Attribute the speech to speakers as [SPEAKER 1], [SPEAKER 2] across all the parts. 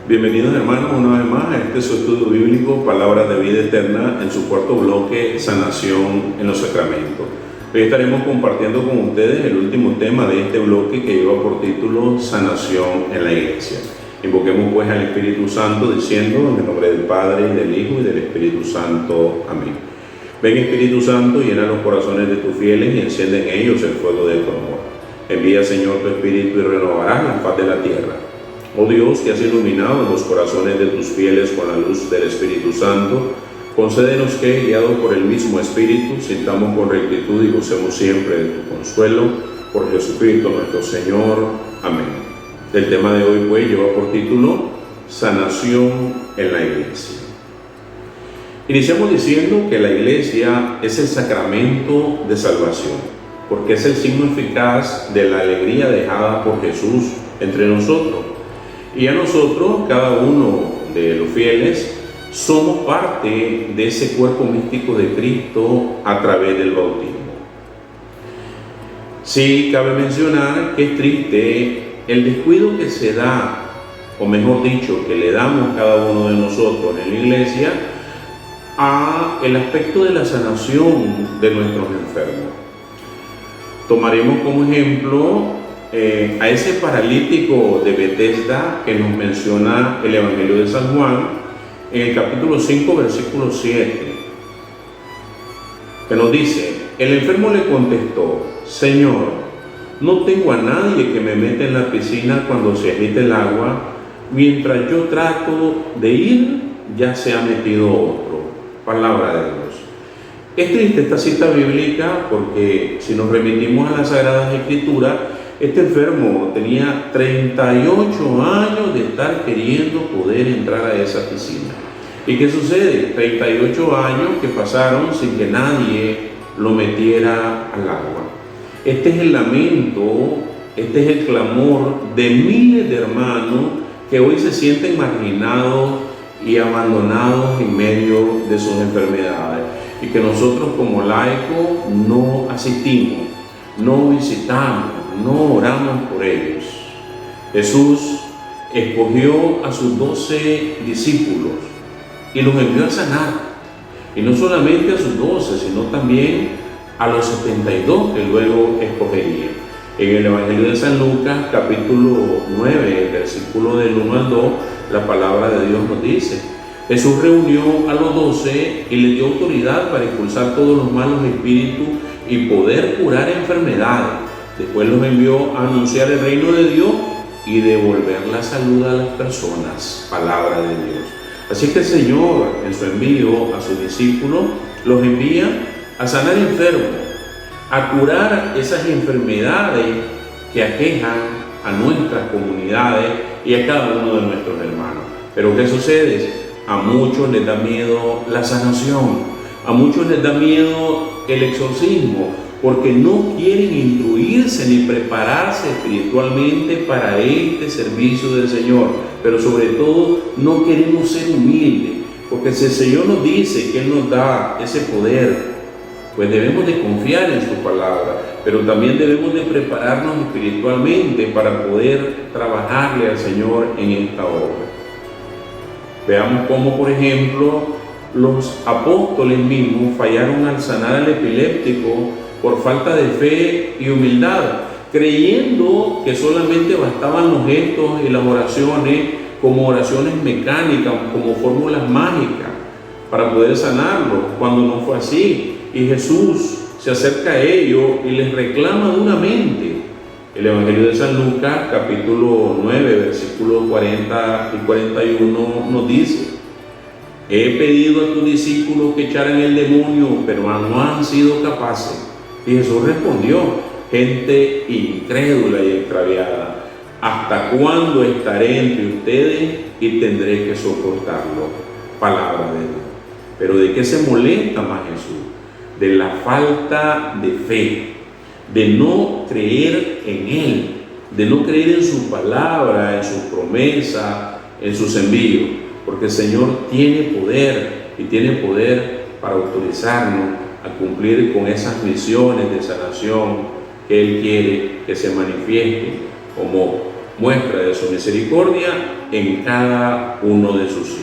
[SPEAKER 1] Bienvenidos hermanos una vez más a este su estudio bíblico, Palabras de Vida Eterna, en su cuarto bloque, Sanación en los Sacramentos. Hoy estaremos compartiendo con ustedes el último tema de este bloque que lleva por título Sanación en la Iglesia. Invoquemos pues al Espíritu Santo diciendo en el nombre del Padre, y del Hijo y del Espíritu Santo. Amén. Ven Espíritu Santo, llena los corazones de tus fieles y enciende en ellos el fuego de tu amor. Envía Señor tu Espíritu y renovarás la faz de la tierra. Oh Dios, que has iluminado los corazones de tus fieles con la luz del Espíritu Santo, concédenos que, guiados por el mismo Espíritu, sintamos con rectitud y gocemos siempre de tu consuelo, por Jesucristo nuestro Señor. Amén. El tema de hoy pues lleva por título Sanación en la Iglesia. Iniciamos diciendo que la Iglesia es el sacramento de salvación, porque es el signo eficaz de la alegría dejada por Jesús entre nosotros. Y a nosotros, cada uno de los fieles, somos parte de ese cuerpo místico de Cristo a través del bautismo. Sí, cabe mencionar que es triste el descuido que se da, o mejor dicho, que le damos cada uno de nosotros en la iglesia, a el aspecto de la sanación de nuestros enfermos. Tomaremos como ejemplo a ese paralítico de Betesda que nos menciona el Evangelio de San Juan en el capítulo 5, versículo 7, que nos dice: el enfermo le contestó: Señor, no tengo a nadie que me meta en la piscina cuando se agite el agua, mientras yo trato de ir, ya se ha metido otro. Palabra de Dios. Es triste esta cita bíblica porque si nos remitimos a las Sagradas Escrituras, este enfermo tenía 38 años de estar queriendo poder entrar a esa piscina. ¿Y qué sucede? 38 años que pasaron sin que nadie lo metiera al agua. Este es el lamento, este es el clamor de miles de hermanos que hoy se sienten marginados y abandonados en medio de sus enfermedades, y que nosotros como laicos no asistimos, no visitamos, no oramos por ellos. Jesús escogió a sus 12 discípulos y los envió a sanar, y no solamente a sus 12, sino también a los 72 que luego escogería. En el Evangelio de San Lucas, capítulo 9, versículo del 1 al 2, la palabra de Dios nos dice: Jesús reunió a los 12 y les dio autoridad para expulsar todos los malos espíritus y poder curar enfermedades. Después los envió a anunciar el reino de Dios y devolver la salud a las personas. Palabra de Dios. Así que el Señor, en su envío a sus discípulos, los envía a sanar enfermos, a curar esas enfermedades que aquejan a nuestras comunidades y a cada uno de nuestros hermanos. Pero ¿qué sucede? A muchos les da miedo la sanación, a muchos les da miedo el exorcismo, porque no quieren instruirse ni prepararse espiritualmente para este servicio del Señor. Pero sobre todo no queremos ser humildes, porque si el Señor nos dice que Él nos da ese poder, pues debemos de confiar en su palabra, pero también debemos de prepararnos espiritualmente para poder trabajarle al Señor en esta obra. Veamos cómo, por ejemplo, los apóstoles mismos fallaron al sanar al epiléptico por falta de fe y humildad, creyendo que solamente bastaban los gestos y las oraciones como oraciones mecánicas, como fórmulas mágicas para poder sanarlo, cuando no fue así. Y Jesús se acerca a ellos y les reclama duramente. El Evangelio de San Lucas, capítulo 9, versículos 40 y 41, nos dice: he pedido a tus discípulos que echaran el demonio, pero no han sido capaces. Y Jesús respondió: gente incrédula y extraviada, ¿hasta cuándo estaré entre ustedes y tendré que soportarlo? Palabra de Dios. Pero ¿de qué se molesta más Jesús? De la falta de fe, de no creer en Él, de no creer en su palabra, en su promesa, en sus envíos, porque el Señor tiene poder y tiene poder para autorizarnos a cumplir con esas misiones de sanación que Él quiere que se manifieste como muestra de su misericordia en cada uno de sus hijos.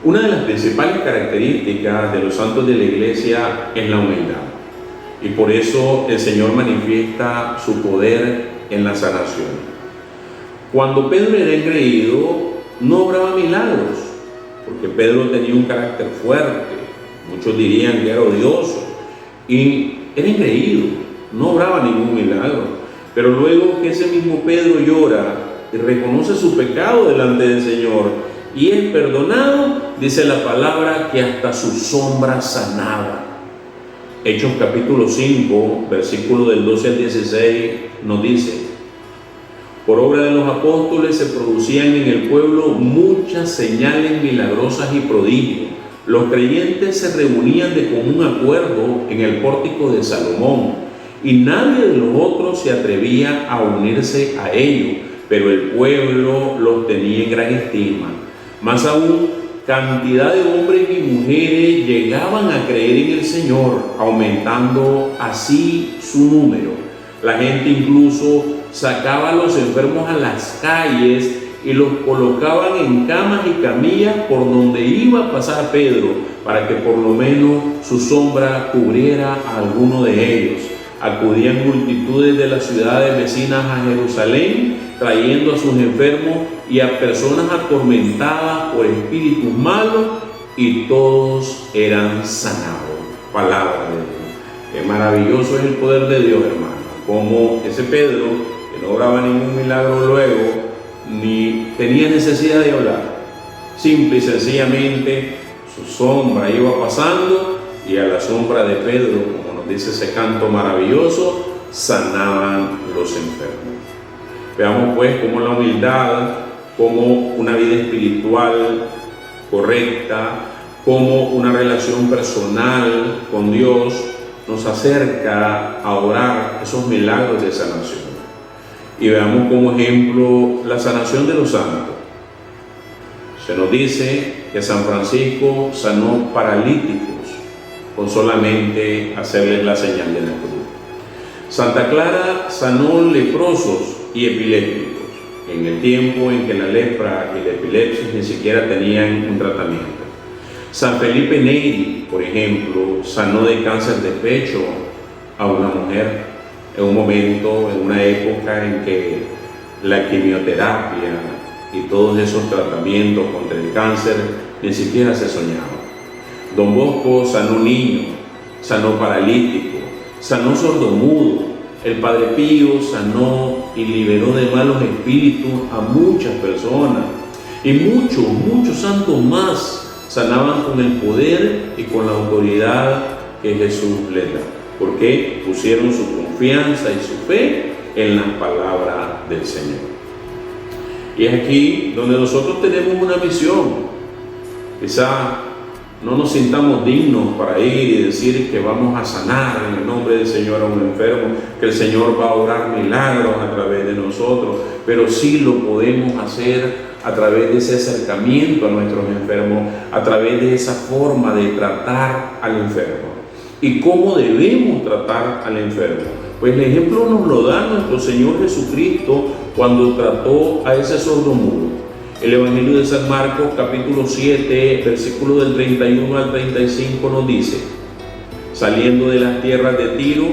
[SPEAKER 1] Una de las principales características de los santos de la Iglesia es la humildad, y por eso el Señor manifiesta su poder en la sanación. Cuando Pedro era engreído, no obraba milagros, porque Pedro tenía un carácter fuerte, muchos dirían que era odioso, y era engreído, no obraba ningún milagro. Pero luego que ese mismo Pedro llora y reconoce su pecado delante del Señor y es perdonado, dice la palabra que hasta su sombra sanaba. Hechos capítulo 5, versículo del 12 al 16 nos dice: por obra de los apóstoles se producían en el pueblo muchas señales milagrosas y prodigios. Los creyentes se reunían de común acuerdo en el pórtico de Salomón, y nadie de los otros se atrevía a unirse a ellos, pero el pueblo los tenía en gran estima. Más aún, cantidad de hombres y mujeres llegaban a creer en el Señor, aumentando así su número. La gente incluso sacaba a los enfermos a las calles y los colocaban en camas y camillas por donde iba a pasar Pedro, para que por lo menos su sombra cubriera a alguno de ellos. Acudían multitudes de las ciudades vecinas a Jerusalén, trayendo a sus enfermos y a personas atormentadas por espíritus malos, y todos eran sanados. Palabra de Dios. Qué maravilloso es el poder de Dios, hermano. Como ese Pedro, que no obraba ningún milagro luego, ni tenía necesidad de hablar. Simple y sencillamente, su sombra iba pasando, y a la sombra de Pedro, como nos dice ese canto maravilloso, sanaban los enfermos. Veamos pues cómo la humildad, como una vida espiritual correcta, como una relación personal con Dios, nos acerca a orar esos milagros de sanación. Y veamos como ejemplo la sanación de los santos. Se nos dice que San Francisco sanó paralíticos con solamente hacerles la señal de la cruz. Santa Clara sanó leprosos y epilépticos, en el tiempo en que la lepra y la epilepsia ni siquiera tenían un tratamiento. San Felipe Neri, por ejemplo, sanó de cáncer de pecho a una mujer en un momento, en una época en que la quimioterapia y todos esos tratamientos contra el cáncer ni siquiera se soñaban. Don Bosco sanó niños, sanó paralíticos, sanó sordomudo. El Padre Pío sanó y liberó de malos espíritus a muchas personas, y muchos santos más sanaban con el poder y con la autoridad que Jesús les da, porque pusieron su confianza y su fe en las palabras del Señor. Y es aquí donde nosotros tenemos una misión. Quizá no nos sintamos dignos para ir y decir que vamos a sanar en el nombre del Señor a un enfermo, que el Señor va a obrar milagros a través de nosotros, pero sí lo podemos hacer a través de ese acercamiento a nuestros enfermos, a través de esa forma de tratar al enfermo. ¿Y cómo debemos tratar al enfermo? Pues el ejemplo nos lo da nuestro Señor Jesucristo cuando trató a ese sordomudo. El Evangelio de San Marcos, capítulo 7, versículo del 31 al 35 nos dice: saliendo de las tierras de Tiro,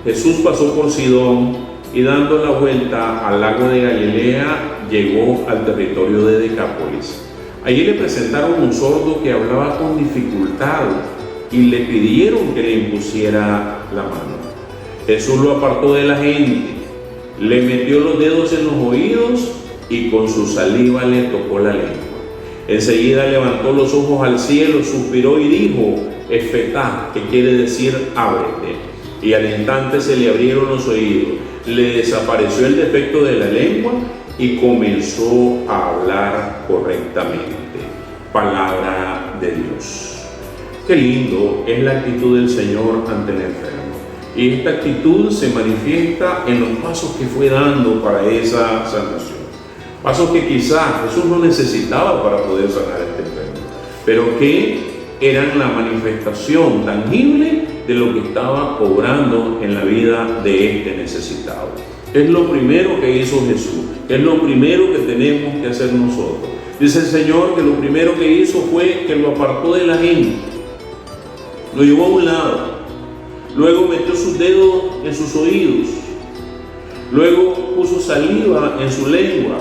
[SPEAKER 1] Jesús pasó por Sidón y dando la vuelta al lago de Galilea, llegó al territorio de Decápolis. Allí le presentaron un sordo que hablaba con dificultad y le pidieron que le impusiera la mano. Jesús lo apartó de la gente, le metió los dedos en los oídos y con su saliva le tocó la lengua. Enseguida levantó los ojos al cielo, suspiró y dijo: Efetá, que quiere decir ábrete. Y al instante se le abrieron los oídos, le desapareció el defecto de la lengua y comenzó a hablar correctamente. Palabra de Dios. Qué lindo es la actitud del Señor ante el enfermo. Y esta actitud se manifiesta en los pasos que fue dando para esa sanación. Pasos que quizás Jesús no necesitaba para poder sanar a este enfermo, pero que eran la manifestación tangible de lo que estaba obrando en la vida de este necesitado. Es lo primero que hizo Jesús, es lo primero que tenemos que hacer nosotros. Dice el Señor que lo primero que hizo fue que lo apartó de la gente, lo llevó a un lado, luego metió sus dedos en sus oídos, luego puso saliva en su lengua,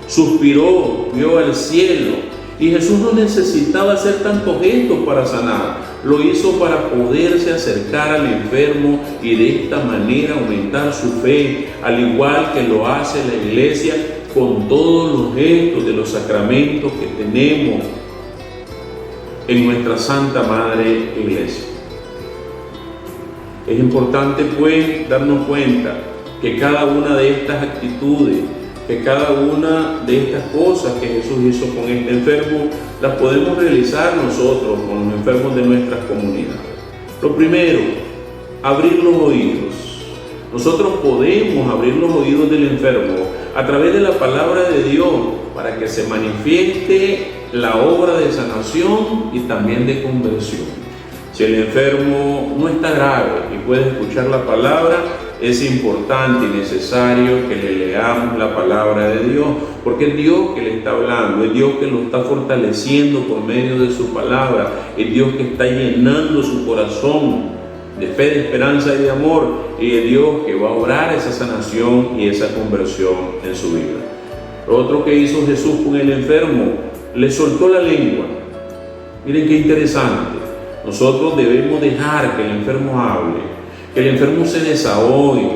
[SPEAKER 1] suspiró, vio al cielo. Y Jesús no necesitaba hacer tantos gestos para sanar, lo hizo para poderse acercar al enfermo y de esta manera aumentar su fe, al igual que lo hace la iglesia con todos los gestos de los sacramentos que tenemos en nuestra Santa Madre Iglesia. Es importante pues darnos cuenta que cada una de estas actitudes, que cada una de estas cosas que Jesús hizo con este enfermo, las podemos realizar nosotros con los enfermos de nuestras comunidades. Lo primero, abrir los oídos. Nosotros podemos abrir los oídos del enfermo a través de la palabra de Dios para que se manifieste la obra de sanación y también de conversión. Si el enfermo no está grave y puede escuchar la palabra, es importante y necesario que le leamos la palabra de Dios, porque es Dios que le está hablando, es Dios que lo está fortaleciendo por medio de su palabra, es Dios que está llenando su corazón de fe, de esperanza y de amor, y es Dios que va a obrar esa sanación y esa conversión en su vida. Lo otro que hizo Jesús con el enfermo, le soltó la lengua. Miren qué interesante. Nosotros debemos dejar que el enfermo hable, que el enfermo se desahogue,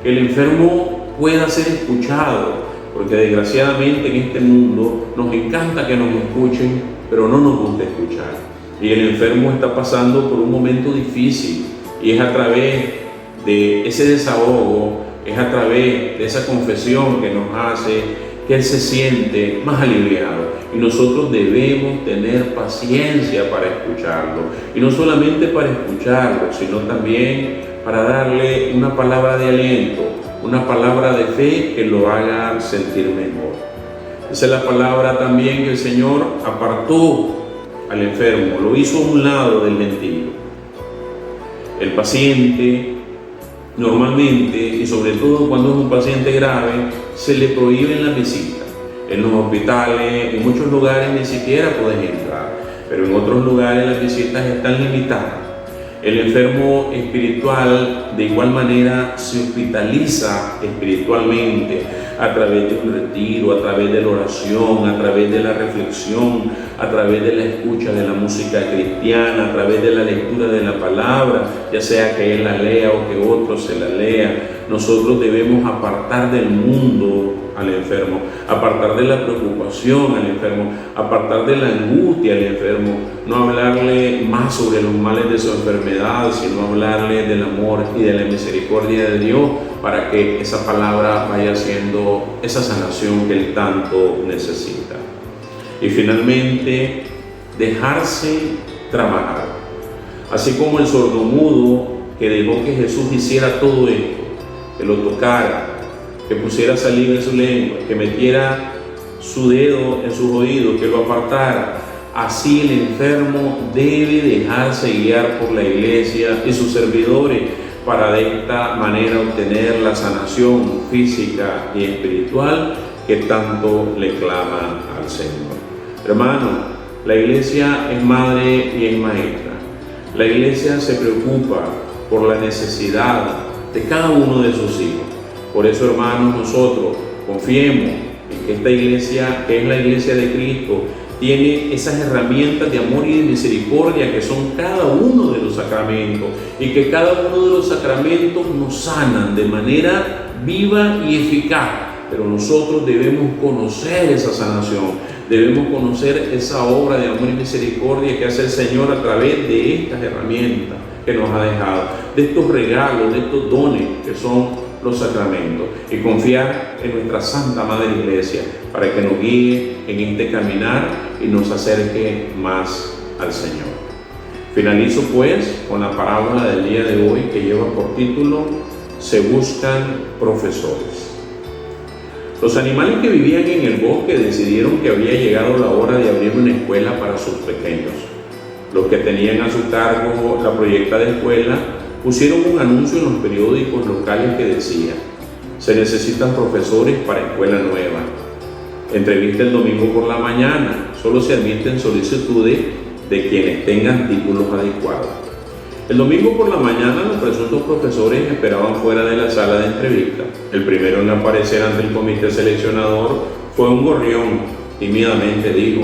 [SPEAKER 1] que el enfermo pueda ser escuchado, porque desgraciadamente en este mundo nos encanta que nos escuchen, pero no nos gusta escuchar. Y el enfermo está pasando por un momento difícil, y es a través de ese desahogo, es a través de esa confesión que nos hace que él se siente más aliviado. Y nosotros debemos tener paciencia para escucharlo, y no solamente para escucharlo, sino también para darle una palabra de aliento, una palabra de fe que lo haga sentir mejor. Esa es la palabra también que el Señor apartó al enfermo, lo hizo a un lado del mendigo. El paciente normalmente, y sobre todo cuando es un paciente grave, se le prohíben las visitas. En los hospitales, en muchos lugares ni siquiera puedes entrar, pero en otros lugares las visitas están limitadas. El enfermo espiritual de igual manera se hospitaliza espiritualmente a través de un retiro, a través de la oración, a través de la reflexión, a través de la escucha de la música cristiana, a través de la lectura de la palabra, ya sea que él la lea o que otro se la lea. Nosotros debemos apartar del mundo al enfermo, apartar de la preocupación al enfermo, apartar de la angustia al enfermo, no hablarle más sobre los males de su enfermedad, sino hablarle del amor y de la misericordia de Dios, para que esa palabra vaya haciendo esa sanación que él tanto necesita. Y finalmente, dejarse trabajar. Así como el sordomudo que dejó que Jesús hiciera todo esto, que lo tocara, que pusiera saliva en su lengua, que metiera su dedo en sus oídos, que lo apartara. Así el enfermo debe dejarse guiar por la iglesia y sus servidores para de esta manera obtener la sanación física y espiritual que tanto le clama al Señor. Hermano, la iglesia es madre y es maestra. La iglesia se preocupa por la necesidad de cada uno de sus hijos. Por eso, hermanos, nosotros confiemos en que esta iglesia, que es la iglesia de Cristo, tiene esas herramientas de amor y de misericordia que son cada uno de los sacramentos, y que cada uno de los sacramentos nos sanan de manera viva y eficaz. Pero nosotros debemos conocer esa sanación, debemos conocer esa obra de amor y misericordia que hace el Señor a través de estas herramientas que nos ha dejado, de estos regalos, de estos dones que son los sacramentos, y confiar en nuestra Santa Madre Iglesia para que nos guíe en este caminar y nos acerque más al Señor. Finalizo pues con la parábola del día de hoy, que lleva por título Se buscan profesores. Los animales que vivían en el bosque decidieron que había llegado la hora de abrir una escuela para sus pequeños. Los que tenían a su cargo la proyectada escuela pusieron un anuncio en los periódicos locales que decía: se necesitan profesores para escuela nueva. Entrevista el domingo por la mañana. Solo se admiten solicitudes de quienes tengan títulos adecuados. El domingo por la mañana los presuntos profesores esperaban fuera de la sala de entrevista. El primero en aparecer ante el comité seleccionador fue un gorrión. Tímidamente dijo: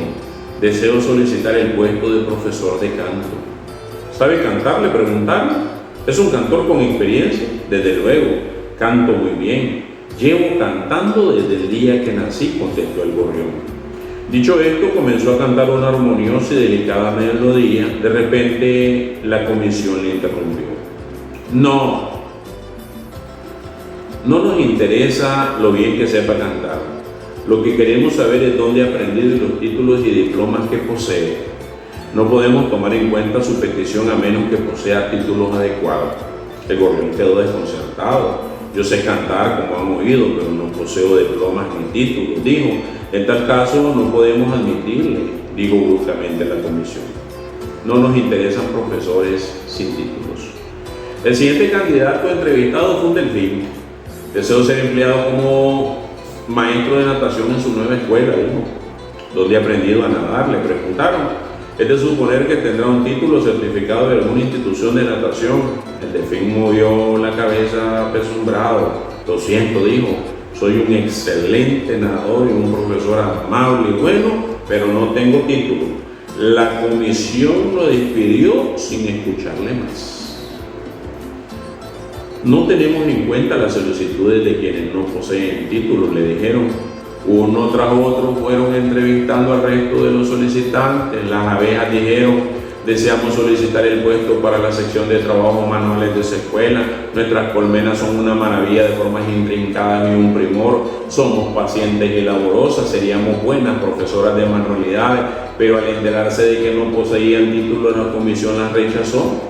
[SPEAKER 1] deseo solicitar el puesto de profesor de canto. ¿Sabe cantar?, le preguntaron. ¿Es un cantor con experiencia? Desde luego, canto muy bien. Llevo cantando desde el día que nací, contestó el gorrión. Dicho esto, comenzó a cantar una armoniosa y delicada melodía. De repente, la comisión le interrumpió. No nos interesa lo bien que sepa cantar. Lo que queremos saber es dónde ha aprendido y los títulos y diplomas que posee. No podemos tomar en cuenta su petición a menos que posea títulos adecuados. El gorrión quedó desconcertado. Yo sé cantar, como han oído, pero no poseo diplomas ni títulos, dijo. En tal caso, no podemos admitirle, dijo bruscamente la comisión. No nos interesan profesores sin títulos. El siguiente candidato entrevistado fue un delfín. Deseo ser empleado como maestro de natación en su nueva escuela, dijo. ¿Dónde ha aprendido a nadar?, le preguntaron. Es de suponer que tendrá un título certificado de alguna institución de natación. El delfín movió la cabeza apesumbrado. Lo siento, dijo. Soy un excelente nadador y un profesor amable y bueno, pero no tengo título. La comisión lo despidió sin escucharle más. No tenemos en cuenta las solicitudes de quienes no poseen títulos, le dijeron. Uno tras otro fueron entrevistando al resto de los solicitantes. Las abejas dijeron: deseamos solicitar el puesto para la sección de trabajos manuales de esa escuela. Nuestras colmenas son una maravilla de formas intrincadas y un primor. Somos pacientes y laborosas, seríamos buenas profesoras de manualidades, pero al enterarse de que no poseían título, la comisión las rechazó.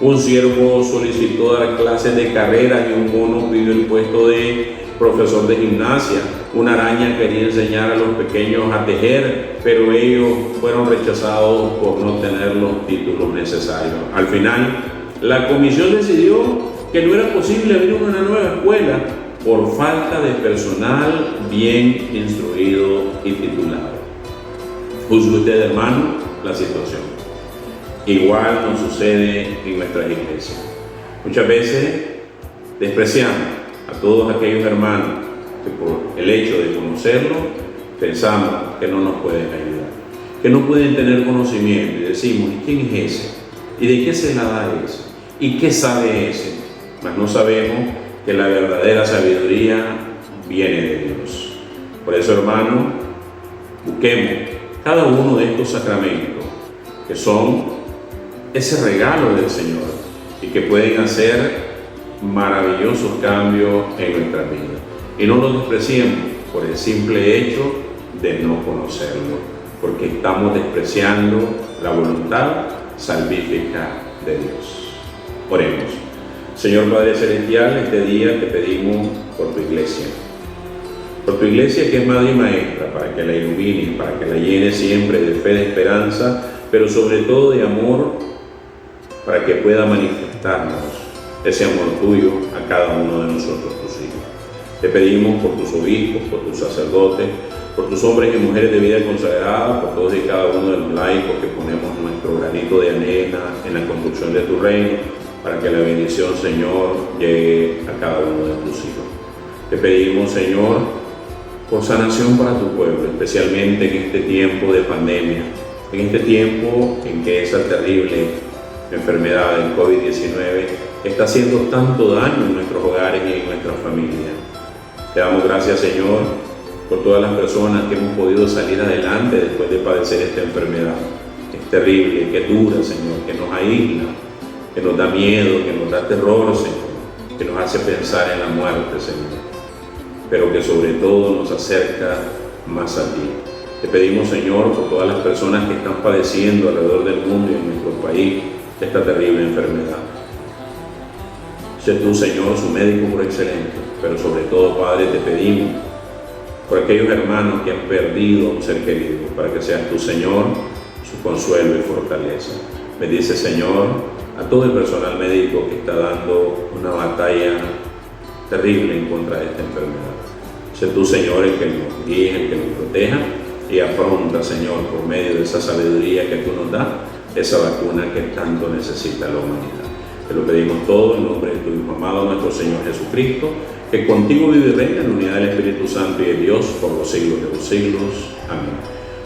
[SPEAKER 1] Un ciervo solicitó dar clases de carreras y un mono pidió el puesto de profesor de gimnasia. Una araña quería enseñar a los pequeños a tejer, pero ellos fueron rechazados por no tener los títulos necesarios. Al final, la comisión decidió que no era posible abrir una nueva escuela por falta de personal bien instruido y titulado. Juzgue usted, hermano, la situación. Igual nos sucede en nuestras iglesias. Muchas veces despreciamos a todos aquellos hermanos que por el hecho de conocerlo pensamos que no nos pueden ayudar, que no pueden tener conocimiento, y decimos: ¿y quién es ese? ¿Y de qué se la da ese? ¿Y qué sabe ese? Mas no sabemos que la verdadera sabiduría viene de Dios. Por eso, hermano, busquemos cada uno de estos sacramentos que son ese regalo del Señor y que pueden hacer maravillosos cambios en nuestra vida. Y no los despreciemos por el simple hecho de no conocerlo, porque estamos despreciando la voluntad salvífica de Dios. Oremos. Señor Padre Celestial, este día te pedimos por tu iglesia que es madre y maestra, para que la ilumines, para que la llenes siempre de fe, de esperanza, pero sobre todo de amor, para que pueda manifestarnos ese amor tuyo a cada uno de nosotros, tus hijos. Te pedimos por tus obispos, por tus sacerdotes, por tus hombres y mujeres de vida consagrada, por todos y cada uno de los laicos que ponemos nuestro granito de arena en la construcción de tu reino, para que la bendición, Señor, llegue a cada uno de tus hijos. Te pedimos, Señor, por sanación para tu pueblo, especialmente en este tiempo de pandemia, en este tiempo en que esa terrible enfermedad del COVID-19 está haciendo tanto daño en nuestros hogares y en nuestras familias. Te damos gracias, Señor, por todas las personas que hemos podido salir adelante después de padecer esta enfermedad. Es terrible, que es dura, Señor, que nos aísla, que nos da miedo, que nos da terror, Señor, que nos hace pensar en la muerte, Señor, pero que sobre todo nos acerca más a ti. Te pedimos, Señor, por todas las personas que están padeciendo alrededor del mundo y en nuestro país esta terrible enfermedad. Sé tú, Señor, su médico por excelencia, pero sobre todo, Padre, te pedimos por aquellos hermanos que han perdido a un ser querido, para que seas tu Señor, su consuelo y fortaleza. Bendice, Señor, a todo el personal médico que está dando una batalla terrible en contra de esta enfermedad. Sé tú, Señor, el que nos guíe, el que nos proteja y afronta, Señor, por medio de esa sabiduría que tú nos das, esa vacuna que tanto necesita la humanidad. Te lo pedimos todo en nombre de tu Hijo amado, nuestro Señor Jesucristo, que contigo vive y reina en la unidad del Espíritu Santo y de Dios por los siglos de los siglos. Amén.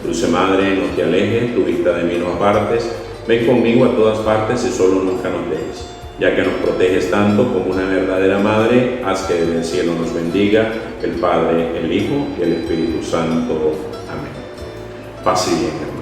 [SPEAKER 1] Dulce Madre, no te alejes, tu vista de mí no apartes. Ven conmigo a todas partes y solo nunca nos dejes. Ya que nos proteges tanto como una verdadera madre, haz que desde el cielo nos bendiga el Padre, el Hijo y el Espíritu Santo. Amén. Paz y bien.